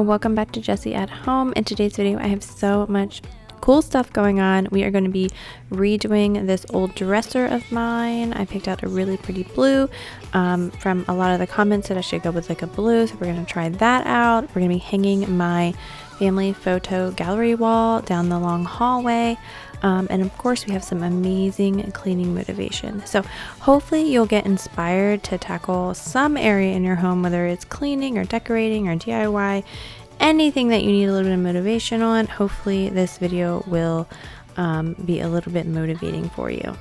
welcome back to Jessie at Home. In today's video I have so much cool stuff going on. We are going to be redoing this old dresser of mine. I picked out a really pretty blue from a lot of the comments that I should go with like a blue, so we're going to try that out. We're going to be hanging my family photo gallery wall down the long hallway. And of course we have some amazing cleaning motivation. So hopefully you'll get inspired to tackle some area in your home, whether it's cleaning or decorating or DIY, anything that you need a little bit of motivation on. Hopefully this video will be a little bit motivating for you.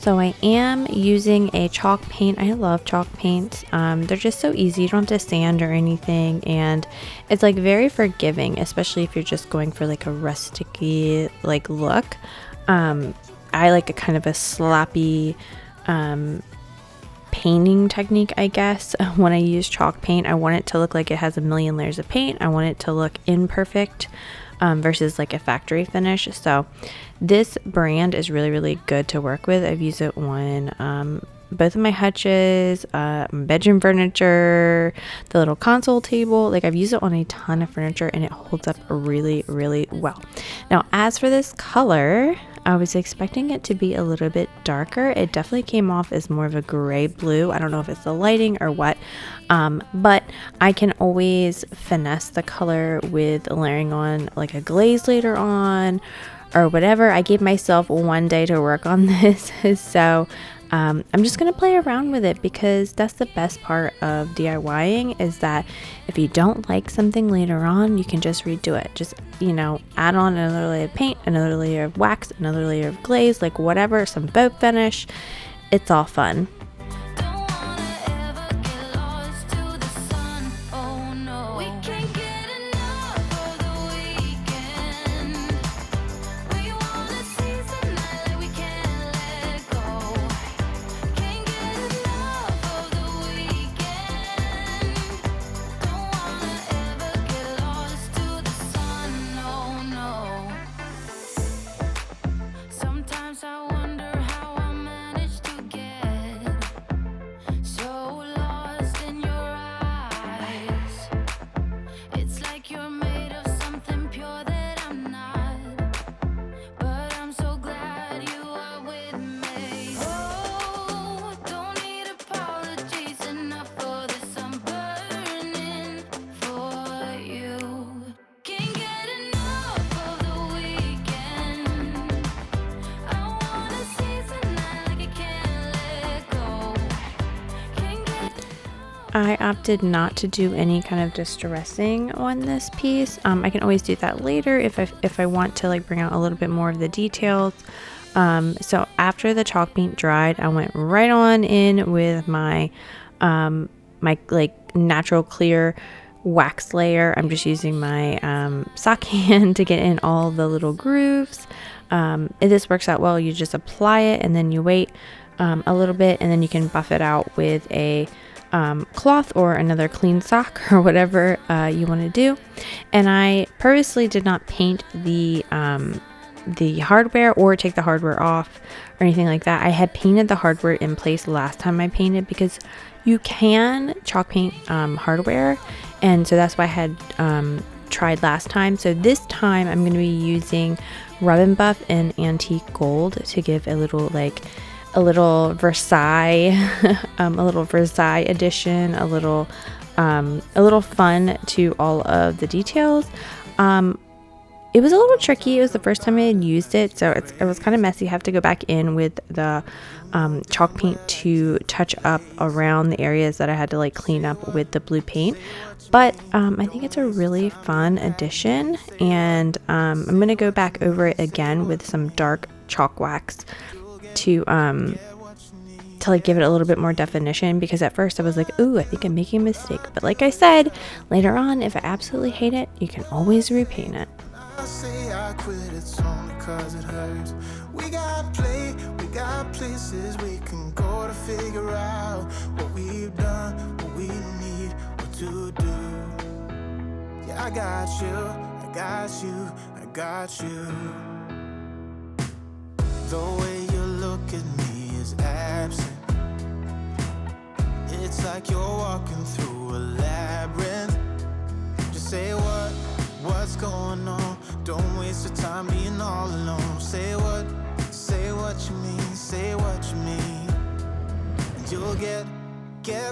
So I am using a chalk paint. I love chalk paints. They're just so easy. You don't have to sand or anything, and it's like very forgiving, especially if you're just going for like a rustic-y like look. I like a kind of a sloppy painting technique, I guess. When I use chalk paint, I want it to look like it has a million layers of paint. I want it to look imperfect versus like a factory finish. So this brand is really good to work with. I've used it on both of my hutches, bedroom furniture, the little console table. Like I've used it on a ton of furniture and it holds up really well. Now as for this color, I was expecting it to be a little bit darker. It definitely came off as more of a gray blue. I don't know if it's the lighting or what, but I can always finesse the color with layering on like a glaze later on or whatever. I gave myself one day to work on this, so I'm just gonna play around with it, because that's the best part of DIYing, is that if you don't like something later on, you can just redo it. Just, you know, add on another layer of paint, another layer of wax, another layer of glaze, like whatever, some faux finish. It's all fun. I opted not to do any kind of distressing on this piece. I can always do that later if I want to like bring out a little bit more of the details. So after the chalk paint dried, I went right on in with my my like natural clear wax layer. I'm just using my sock hand to get in all the little grooves. This works out well. You just apply it and then you wait a little bit, and then you can buff it out with a cloth or another clean sock or whatever you want to do. And I purposely did not paint the hardware or take the hardware off or anything like that. I had painted the hardware in place last time I painted, because you can chalk paint hardware, and so that's why I had tried last time. So this time I'm going to be using Rub and Buff in Antique Gold to give a little like a little Versailles edition, a little fun to all of the details. it was a little tricky. It was the first time I had used it, so it was kind of messy. I have to go back in with the chalk paint to touch up around the areas that I had to like clean up with the blue paint. But I think it's a really fun addition, and I'm going to go back over it again with some dark chalk wax to like give it a little bit more definition, because at first I was like, ooh, I think I'm making a mistake. But like I said, later on, if I absolutely hate it, you can always repaint it. I say I quit, it's only 'cause it hurts. We got places we can go to figure out what we've done, what we need, what to do. Yeah, I got you. The way you look at me is absent. It's like you're walking through a labyrinth. Just say what's going on. Don't waste your time being all alone. Say what you mean, and you'll get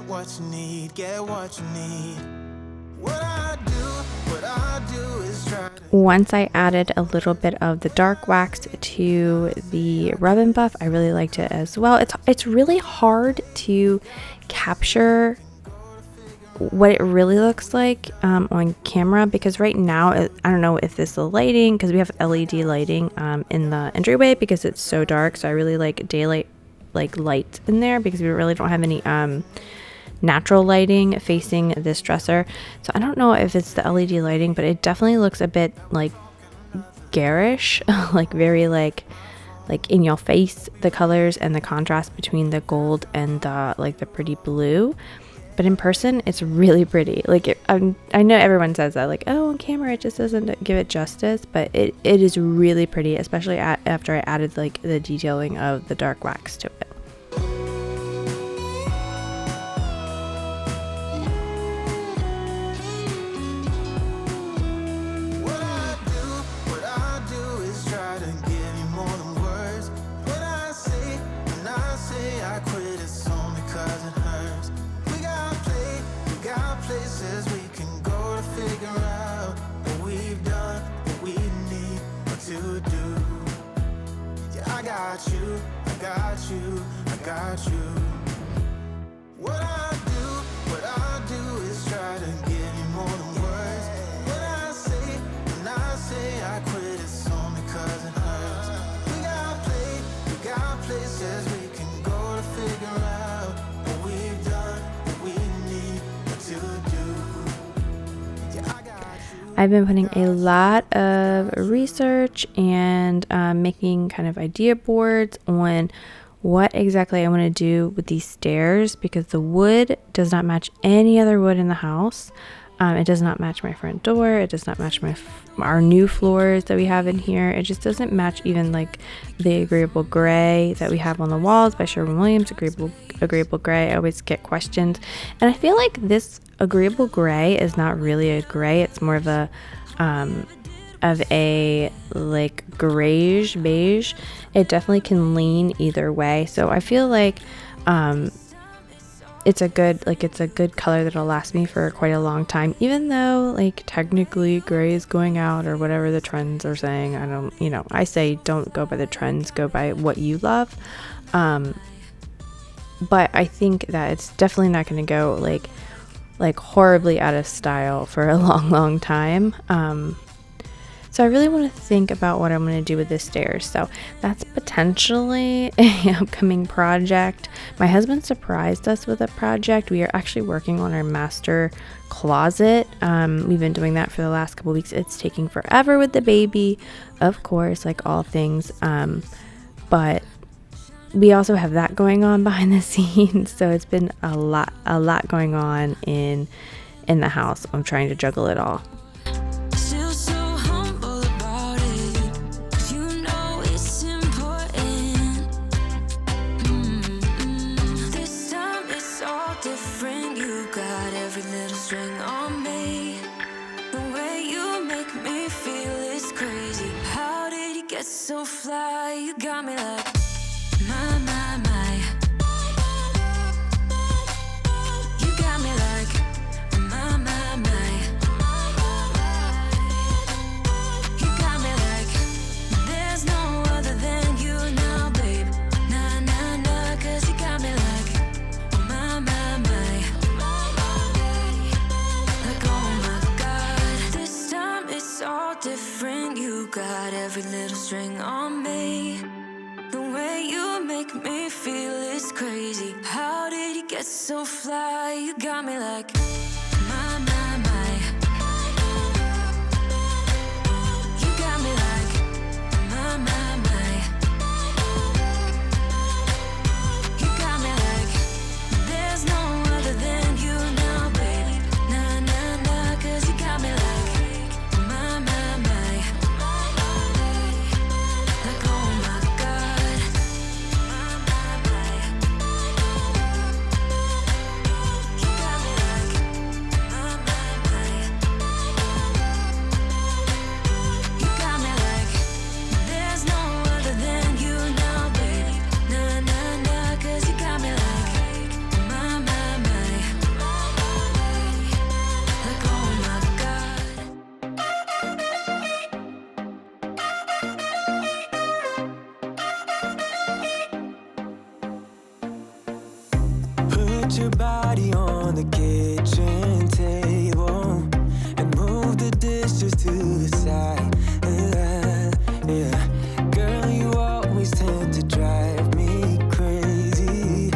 what you need, What I do is try to... Once I added a little bit of the dark wax to the rub and buff, I really liked it as well. It's really hard to capture what it really looks like on camera, because right now I don't know if this is the lighting, because we have LED lighting in the entryway because it's so dark, so I really like daylight light in there, because we really don't have any natural lighting facing this dresser. So I don't know if it's the LED lighting, but it definitely looks a bit like garish, like very like in your face, the colors and the contrast between the gold and the pretty blue. But in person, it's really pretty. Like I know everyone says that, like, oh, on camera it just doesn't give it justice, but it is really pretty, especially after I added like the detailing of the dark wax to it. What I do is try to give you more than words. When I say I quit, it's only 'cause it hurts. We got places we can go to figure out what we've done, what we need, what to do. Yeah, I got you. What I do is try to give you more than words. When I say I quit, it's only 'cause it hurts. We got places we can go to figure out what we've done, what we need, what to do. Yeah, I got you. I've been putting a lot of research and making kind of idea boards on what exactly I want to do with these stairs, because the wood does not match any other wood in the house. It does not match my front door. It does not match our new floors that we have in here. It just doesn't match even like the agreeable gray that we have on the walls by Sherwin-Williams. Agreeable gray. I always get questions, and I feel like this agreeable gray is not really a gray. It's more of a like grayish beige. It definitely can lean either way, so I feel like it's a good color that'll last me for quite a long time, even though like technically gray is going out or whatever the trends are saying. I say don't go by the trends, go by what you love. But I think that it's definitely not going to go like horribly out of style for a long time. So I really want to think about what I'm going to do with the stairs. So that's potentially an upcoming project. My husband surprised us with a project. We are actually working on our master closet. We've been doing that for the last couple weeks. It's taking forever with the baby, of course, like all things. But we also have that going on behind the scenes. So it's been a lot going on in the house. I'm trying to juggle it all. So fly, you got me like my. You got me like my. different. You got every little string on me. The way you make me feel is crazy. How did you get so fly? You got me like my, my, my. You got me like my, my, my. You got me like there's no other than you now, baby. Nah, nah, nah, 'cause you got me like my, my, my. Like oh my God. My, my, my. You got me like my, my, my. You got me like there's no other than you now, baby. Nah, nah, nah, 'cause you got me like my, my, my. Like oh my God. Put your body on the kitchen table and move the dishes to the side. Yeah. Girl, you always tend to drive me crazy.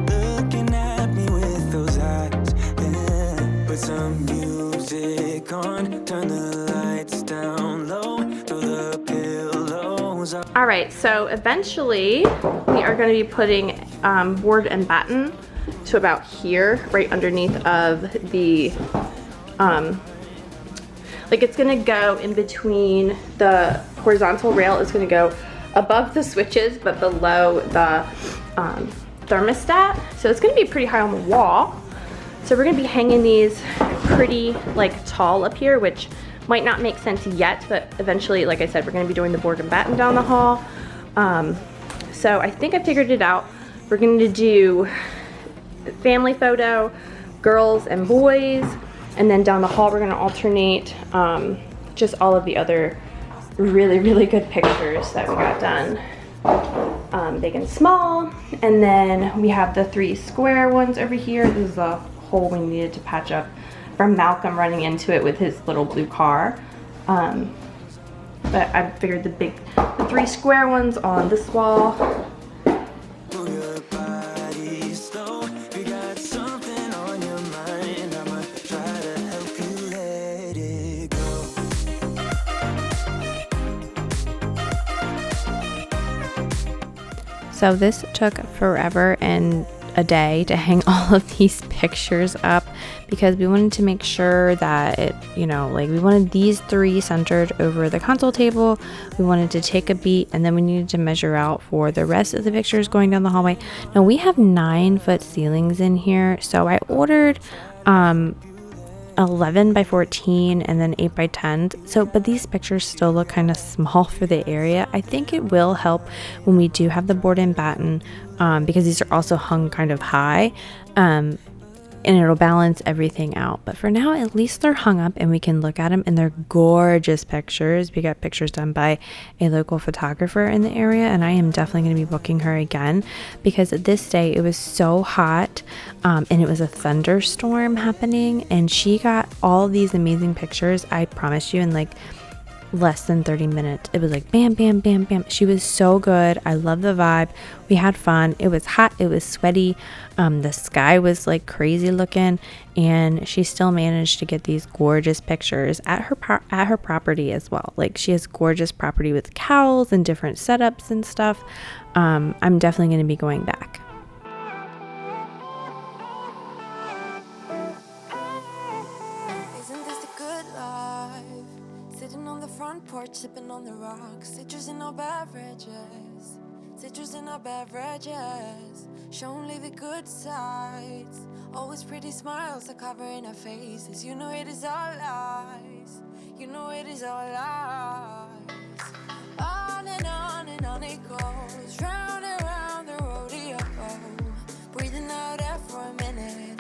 Looking at me with those eyes. Yeah. Put some music on, turn the lights down low, throw the pillows up. All right, so eventually we are going to be putting board and batten to about here, right underneath of the, like it's going to go in between the horizontal rail is going to go above the switches but below the thermostat. So it's going to be pretty high on the wall. So we're going to be hanging these pretty like tall up here, which might not make sense yet, but eventually, like I said, we're going to be doing the board and batten down the hall. So I think I figured it out. We're going to do family photo, girls and boys, and then down the hall we're going to alternate just all of the other really, really good pictures that we got done. Big and small, and then we have the 3 square ones over here. This is a hole we needed to patch up from Malcolm running into it with his little blue car. But I figured the 3 square ones on this wall. Move your body slow. You got something on your mind. I'ma try to help you let it go. So this took forever and a day to hang all of these pictures up because we wanted to make sure that it, you know, like we wanted these 3 centered over the console table. We wanted to take a beat, and then we needed to measure out for the rest of the pictures going down the hallway. Now we have 9-foot ceilings in here, so I ordered 11 by 14 and then 8 by 10. So, but these pictures still look kind of small for the area. I think it will help when we do have the board and batten, because these are also hung kind of high, and it'll balance everything out. But for now, at least they're hung up and we can look at them, and they're gorgeous pictures. We got pictures done by a local photographer in the area, and I am definitely going to be booking her again because this day it was so hot, and it was a thunderstorm happening, and she got all these amazing pictures, I promise you, in like less than 30 minutes. It was like bam, bam, bam, bam. She was so good. I love the vibe. We had fun. It was hot. It was sweaty. The sky was like crazy looking, and she still managed to get these gorgeous pictures at her property as well. Like, she has gorgeous property with cows and different setups and stuff. I'm definitely going to be going back. Isn't this a good life? Sitting on the front porch, sipping on the rocks. Citrus in our beverages. Citrus in our beverages. Show only the good sides. Always pretty smiles are covering our faces. You know it is all lies. You know it is all lies. On and on it goes. Round and round the rodeo. Breathing out air for a minute.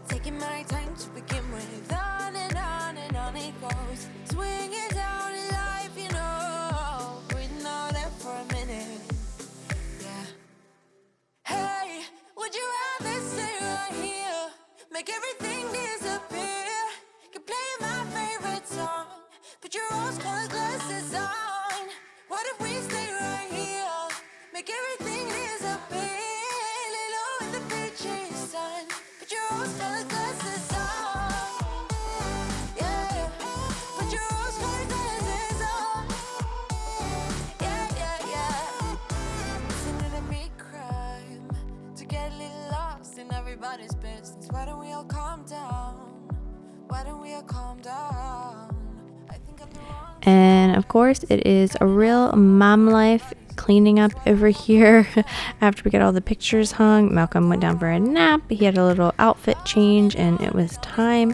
Taking my time to begin with. On and on it goes. Swinging down in life, you know. Breathing out air for a minute. Yeah. Hey, would you rather stay right here? Make everything disappear. Could play my favorite song, but you're rose colored why don't we all calm down? Why don't we all calm down? I think I'm the wrong. And of course, it is a real mom life cleaning up over here. After we get all the pictures hung, Malcolm went down for a nap. He had a little outfit change, and it was time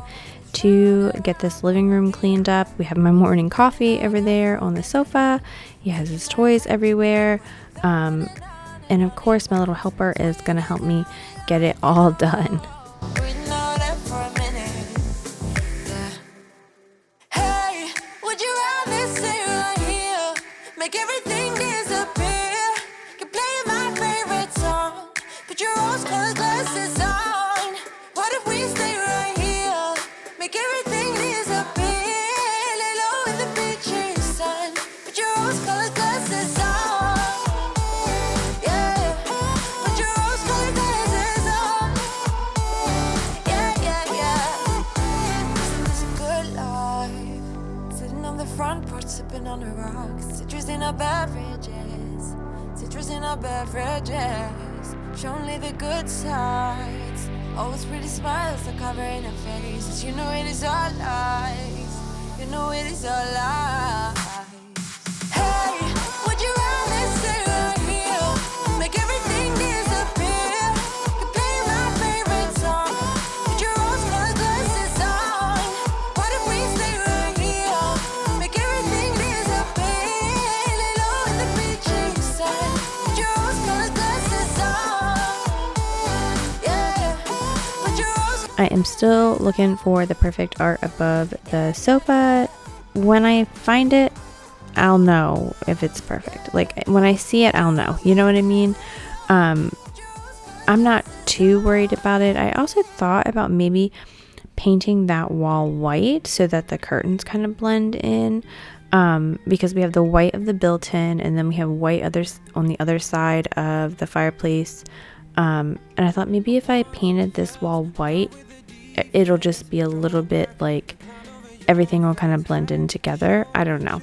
to get this living room cleaned up. We have my morning coffee over there on the sofa. He has his toys everywhere. And of course, my little helper is going to help me get it all done. Breathing out there for a minute. Yeah. Hey, would you rather stay right here? Make everything disappear. Keep playing my favorite song. Put your rose-colored glasses on. What if we stay right here? Make everything disappear. Lay low in the beaching sun. Put your rose-colored glasses on. Yeah. Put your rose-colored glasses on. Yeah, yeah, yeah. It's a good life. Sitting on the front porch, sipping on the rocks. Citrus in our beverages. Citrus in our beverages. Show only the good sides. Always pretty smiles are covering our faces. You know it is all lies. You know it is all lies. Hey, would you rather stay right here? Make everything disappear. Keep playing my favorite song. Put your rose-colored glasses on. What if we stay right here? Make everything disappear. Lay low in the beaching sun. Put your rose-colored glasses on. Yeah, put your rose. I am still looking for the perfect art above the sofa. When I find it, I'll know if it's perfect. Like when I see it, I'll know. You know what I mean? I'm not too worried about it. I also thought about maybe painting that wall white so that the curtains kind of blend in, because we have the white of the built-in, and then we have white others on the other side of the fireplace. And I thought maybe if I painted this wall white, it'll just be a little bit like everything will kind of blend in together. I don't know.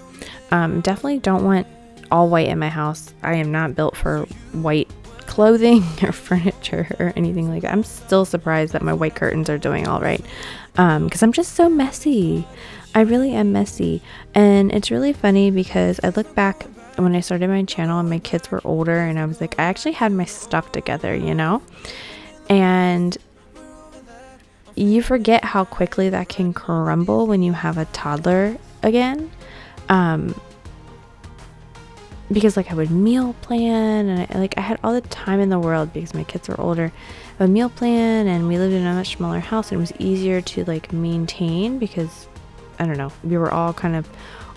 Definitely don't want all white in my house. I am not built for white clothing or furniture or anything like that. I'm still surprised that my white curtains are doing all right, because I'm just so messy. I really am messy. And it's really funny because I look back when I started my channel and my kids were older, and I was like, I actually had my stuff together, you know? And you forget how quickly that can crumble when you have a toddler again. Because like I would meal plan, and I had all the time in the world because my kids were older. I would meal plan, and we lived in a much smaller house, and it was easier to like maintain because, I don't know, we were all kind of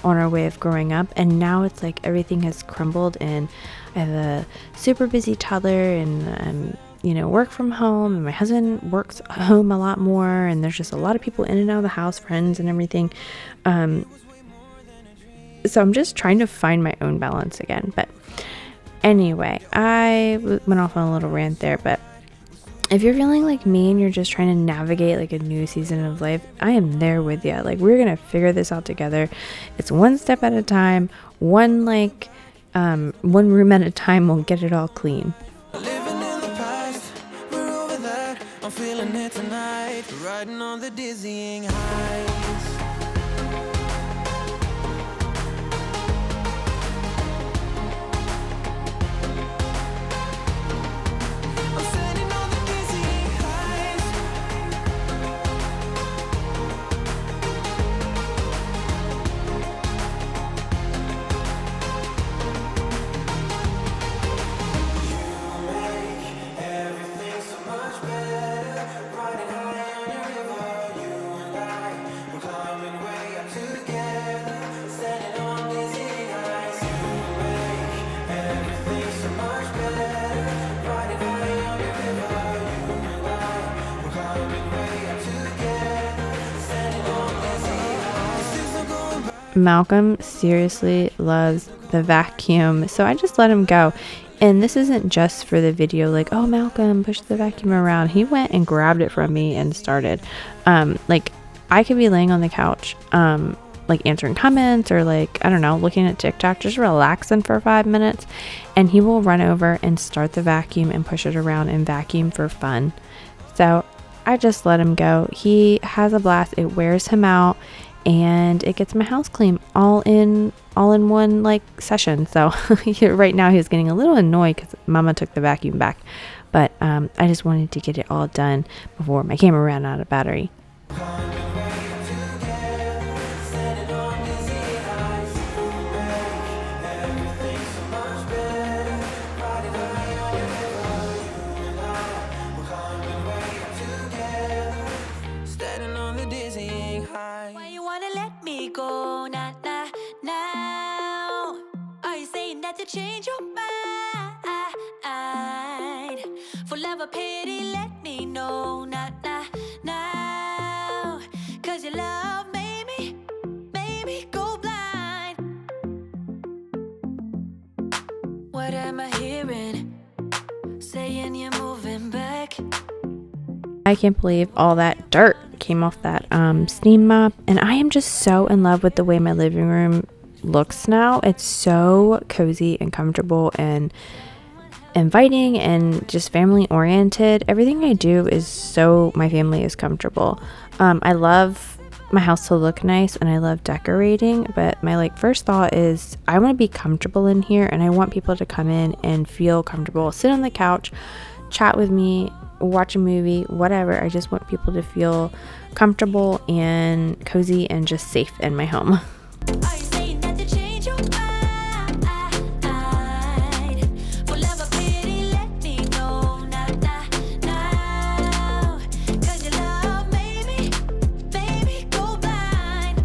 on our way of growing up. And now it's like everything has crumbled, and I have a super busy toddler, and work from home, and my husband works home a lot more, and there's just a lot of people in and out of the house, friends and everything. So I'm just trying to find my own balance again. But anyway, I went off on a little rant there. But if you're feeling like me and you're just trying to navigate like a new season of life, I am there with you. Like, we're gonna figure this out together. It's one step at a time, one room at a time. We'll get it all clean. Living in the past, we're over that. I'm feeling it tonight, riding on the dizzying heights. I'm standing on the dizzying heights. Everything's so much better, riding high on your river. You and I, we're climbing way up together, standing on dizzying heights. You make everything so much better, riding high on your river. You and I, we're climbing way up together, standing on dizzying heights. Things are going back. Malcolm seriously loves the vacuum, so I just let him go. And this isn't just for the video, like, oh, Malcolm, push the vacuum around. He went and grabbed it from me and started. Like, I could be laying on the couch, like answering comments or like, I don't know, looking at TikTok, just relaxing for 5 minutes, and he will run over and start the vacuum and push it around and vacuum for fun. So I just let him go. He has a blast. It wears him out, and it gets my house clean all in one like session. So right now he's getting a little annoyed because Mama took the vacuum back, but I just wanted to get it all done before my camera ran out of battery. Why you wanna let me go? Nah, nah, now. Are you saying that to change your mind? For love or pity, let me know. Nah, nah, now. Cause your love made me go blind. What am I hearing? Saying you're moving back. I can't believe all that dirt came off that steam mop, and I am just so in love with the way my living room looks now. It's so cozy and comfortable and inviting and just family oriented. Everything I do is so my family is comfortable. I love my house to look nice and I love decorating, but my like first thought is I want to be comfortable in here, and I want people to come in and feel comfortable, sit on the couch, chat with me, watch a movie, whatever. I just want people to feel comfortable and cozy and just safe in my home. Are you saying that to change your mind? For love or pity, let me know. Nah, nah, now. Cause your love made me go blind.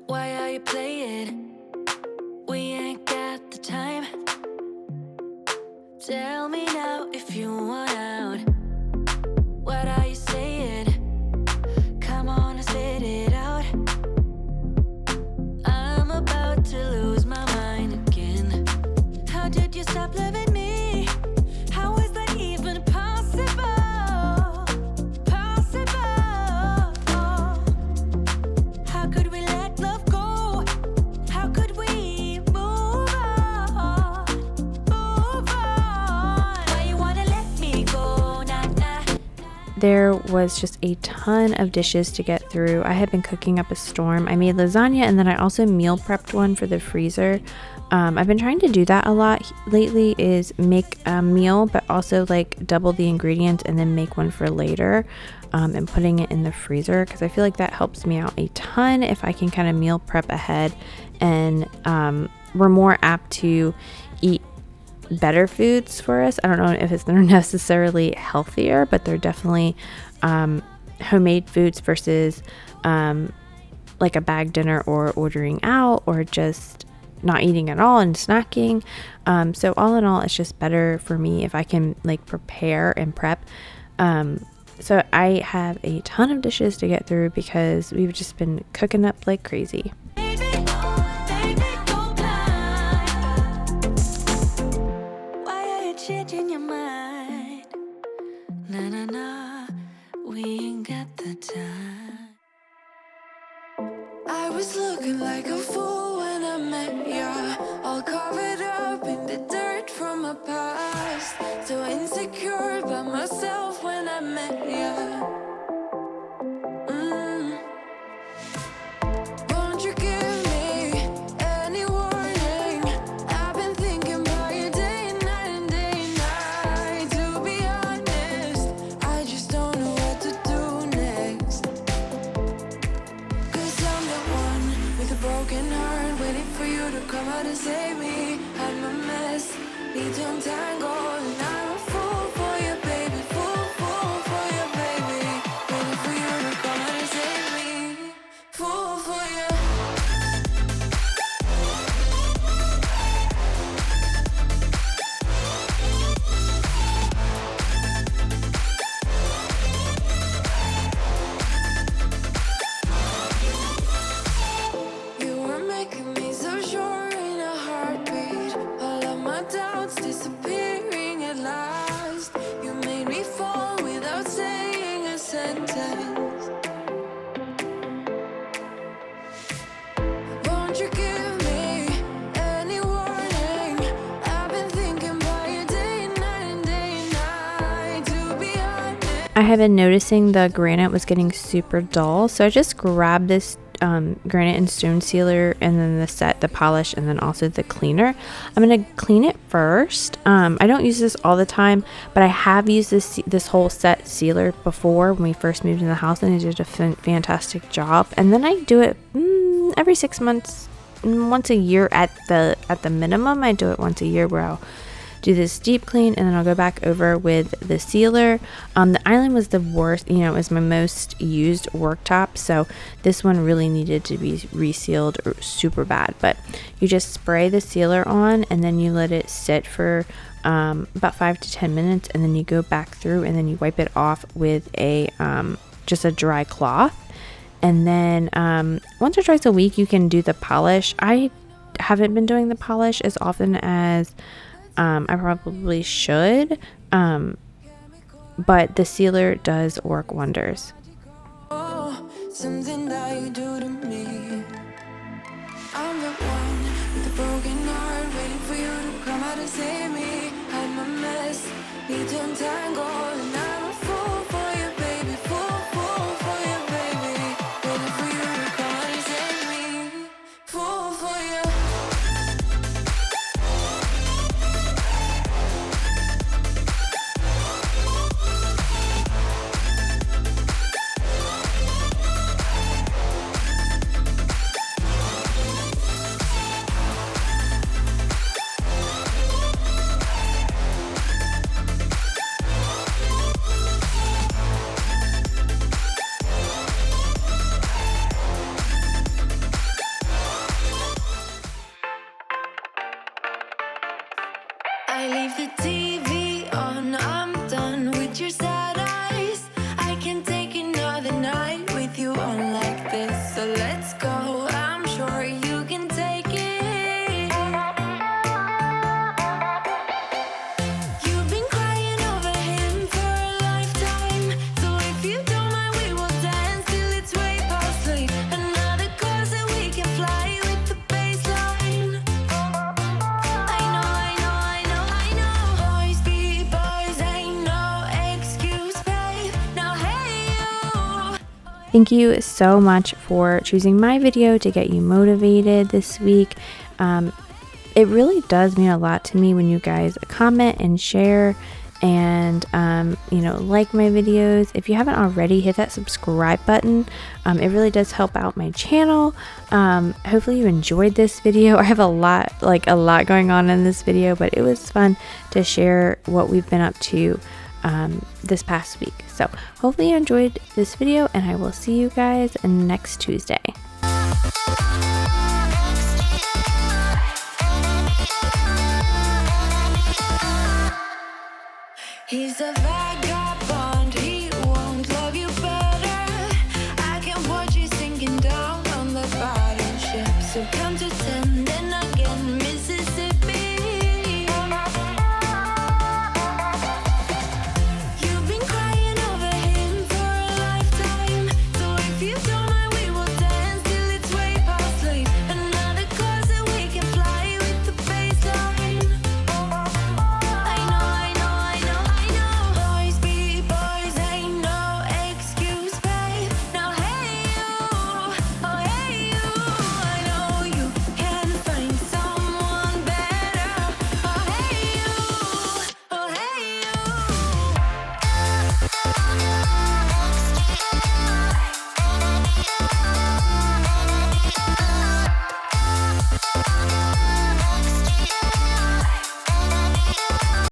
Why are you playing? We ain't got the time. Tell me now if you want out. What are you saying? Come on and spit it out. I'm about to lose my mind again. How did you stop loving me? How is that even possible? How could we let love go? How could we move on? Why you wanna let me go? Nah, nah. There was just a ton of dishes to get through. I had been cooking up a storm. I made lasagna, and then I also meal prepped one for the freezer. I've been trying to do that a lot lately, is make a meal but also like double the ingredients and then make one for later, and putting it in the freezer, because I feel like that helps me out a ton if I can kind of meal prep ahead, and we're more apt to eat better foods for us. I don't know if they're necessarily healthier, but they're definitely homemade foods versus like a bag dinner or ordering out or just not eating at all and snacking. So all in all, it's just better for me if I can like prepare and prep. So I have a ton of dishes to get through because we've just been cooking up like crazy. Changing your mind. Nah, nah, nah, we ain't got the time. I was looking like a fool when I met ya, all covered up in the dirt from my past. So insecure by myself when I met ya. Won't you give me any warning? I've been thinking about you day and night and day and night. To be honest, I just don't know what to do next. Cause I'm the one with a broken heart, waiting for you to come out and save me. I'm a mess, need to untangle, and I'm a fool for you, baby. Fool for you, baby. Waiting for you to come out and save me. Fool for you. You were making me so sure in a heartbeat. All of my doubts disappearing at last. You made me fall without saying a sentence. Won't you give me any warning? I've been thinking about you day and night and day and night. To I have been noticing the granite was getting super dull, so I just grabbed this granite and stone sealer, and then the polish, and then also the cleaner. I'm gonna clean it first. I don't use this all the time, but I have used this whole set sealer before when we first moved in the house, and it did a fantastic job. And then I do it every 6 months, once a year at the minimum. I do it once a year where I'll do this deep clean, and then I'll go back over with the sealer. The island was the worst, it was my most used worktop, so this one really needed to be resealed super bad. But you just spray the sealer on, and then you let it sit for about 5 to 10 minutes, and then you go back through, and then you wipe it off with a just a dry cloth. And then once or twice a week you can do the polish. I haven't been doing the polish as often as I probably should, but the sealer does work wonders. Oh, something that you do to me. I'm the one with the broken heart, waiting for you to come out and save me. I'm a mess, need to untangle, and I'm a fool for you, baby. Fool for you, baby. Waiting for you to come out and save me. Fool for you. I leave the TV on, I'm done with your sad eyes. I can't take another night with you on like this, so let's go. I'm sure you can take it. You've been crying over him for a lifetime, so if you don't mind, we will dance till it's way past late. Another course that we can fly with the baseline. Boys be boys, ain't no excuse, babe. Now hey you. Thank you so much for choosing my video to get you motivated this week. It really does mean a lot to me when you guys comment and share and like my videos. If you haven't already, hit that subscribe button. It really does help out my channel. Hopefully you enjoyed this video. I have a lot going on in this video, but it was fun to share what we've been up to this past week. So hopefully you enjoyed this video, and I will see you guys next Tuesday. He's a vagabond, he won't love you better. I can watch you sinking down on the bottom ship, so come to 10.